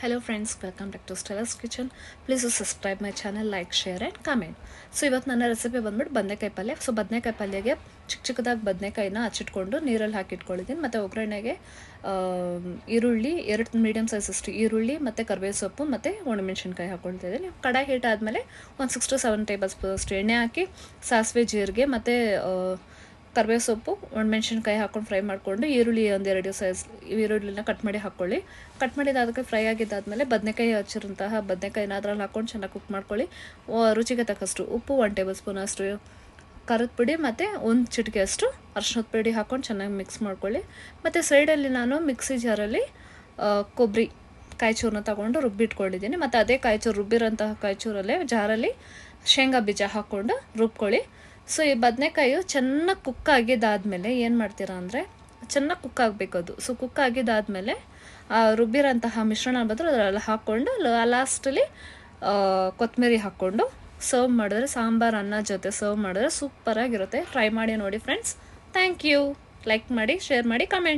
Hello friends, welcome back to Stella's Kitchen. Please subscribe my channel, like, share and comment. So ಇವತ್ತು ನನ್ನ recipe ಬಂದ್ಬಿಟ್ಟು ಬದನೆಕಾಯಿ ಪಲ್ಯ. So ಬದನೆಕಾಯಿ ಪಲ್ಯಗೆ ಚಿಕ್ಕದಾಗಿ ಬದನೆಕಾಯಿನ ಹಚ್ಚಿಟ್ಕೊಂಡು ನೀರಲ್ಲಿ ಹಾಕಿ ಇಟ್ಕೊಂಡಿದ್ದೀನಿ. ಮತ್ತು ಒಗ್ಗರಣೆಗೆ ಈರುಳ್ಳಿ 2 ಮೀಡಿಯಮ್ ಸೈಜ್ ಅಷ್ಟು ಈರುಳ್ಳಿ ಮತ್ತು ಕರಿಬೇವು ಸೊಪ್ಪು ಮತ್ತು ಒಣಮೆಣಸಿನ್ಕಾಯಿ ಹಾಕ್ಕೊಳ್ತಾ ಇದ್ದೀನಿ. ಕಡಾಯಿ ಹೀಟ್ ಆದಮೇಲೆ ಒಂದು 6 to 7 ಟೇಬಲ್ ಸ್ಪೂನ್ ಅಷ್ಟು ಎಣ್ಣೆ ಹಾಕಿ ಸಾಸಿವೆ ಜೀರಿಗೆ ಮತ್ತು ಕರಿಬೇವು ಸೊಪ್ಪು ಒಣಮೆಣಸಿನ್ಕಾಯಿ ಹಾಕ್ಕೊಂಡು ಫ್ರೈ ಮಾಡಿಕೊಂಡು ಈರುಳ್ಳಿ 1-2 ಸೈಜ್ ಈರುಳ್ಳಿನ ಕಟ್ ಮಾಡಿ ಹಾಕ್ಕೊಳ್ಳಿ. ಕಟ್ ಮಾಡಿದಾದಕ್ಕೆ ಫ್ರೈ ಆಗಿದ್ದಾದಮೇಲೆ ಬದನೆಕಾಯಿ ಹಚ್ಚಿರೋಂತಹ ಬದನೆಕಾಯಿನ ಅದ್ರಲ್ಲಿ ಹಾಕ್ಕೊಂಡು ಚೆನ್ನಾಗಿ ಕುಕ್ ಮಾಡ್ಕೊಳ್ಳಿ. ರುಚಿಗೆ ತಕ್ಕಷ್ಟು ಉಪ್ಪು 1 ಟೇಬಲ್ ಸ್ಪೂನ್ ಅಷ್ಟು ಖಾರದ ಪುಡಿ ಮತ್ತು 1 ಚಿಟಿಕೆ ಅಷ್ಟು ಅರಿಶಿಣದ ಪುಡಿ ಹಾಕ್ಕೊಂಡು ಚೆನ್ನಾಗಿ ಮಿಕ್ಸ್ ಮಾಡ್ಕೊಳ್ಳಿ. ಮತ್ತು ಸೈಡಲ್ಲಿ ನಾನು ಮಿಕ್ಸಿ ಜಾರಲ್ಲಿ ಕೊಬ್ಬರಿ ಕಾಯಿಚೂರನ್ನ ತೊಗೊಂಡು ರುಬ್ಬಿಟ್ಕೊಂಡಿದ್ದೀನಿ. ಮತ್ತು ಅದೇ ಕಾಯಿಚೂರು ರುಬ್ಬಿರೋಂತಹ ಕಾಯಿಚೂರಲ್ಲೇ ಜಾರಲ್ಲಿ ಶೇಂಗಾ ಬೀಜ ಹಾಕ್ಕೊಂಡು ರುಬ್ಕೊಳ್ಳಿ. ಸೊ ಈ ಬದನೆಕಾಯಿ ಚೆನ್ನಾಗಿ ಕುಕ್ ಆಗಿದ್ದಾದಮೇಲೆ ಏನು ಮಾಡ್ತೀರಾ ಅಂದರೆ ಚೆನ್ನಾಗಿ ಕುಕ್ ಆಗಬೇಕು ಅದು. ಸೊ ಕುಕ್ ಆಗಿದ್ದಾದಮೇಲೆ ರುಬ್ಬಿರೋಂತಹ ಮಿಶ್ರಣ ಬಂದರೆ ಅದರಲ್ಲಿ ಹಾಕ್ಕೊಂಡು ಲಾಸ್ಟಲ್ಲಿ ಕೊತ್ತಂಬರಿ ಹಾಕ್ಕೊಂಡು ಸರ್ವ್ ಮಾಡಿದ್ರೆ ಸಾಂಬಾರು ಅನ್ನ ಜೊತೆ ಸರ್ವ್ ಮಾಡಿದ್ರೆ ಸೂಪರಾಗಿರುತ್ತೆ. ಟ್ರೈ ಮಾಡಿ ನೋಡಿ ಫ್ರೆಂಡ್ಸ್. Thank you. ಲೈಕ್ ಮಾಡಿ, ಶೇರ್ ಮಾಡಿ, ಕಮೆಂಟ್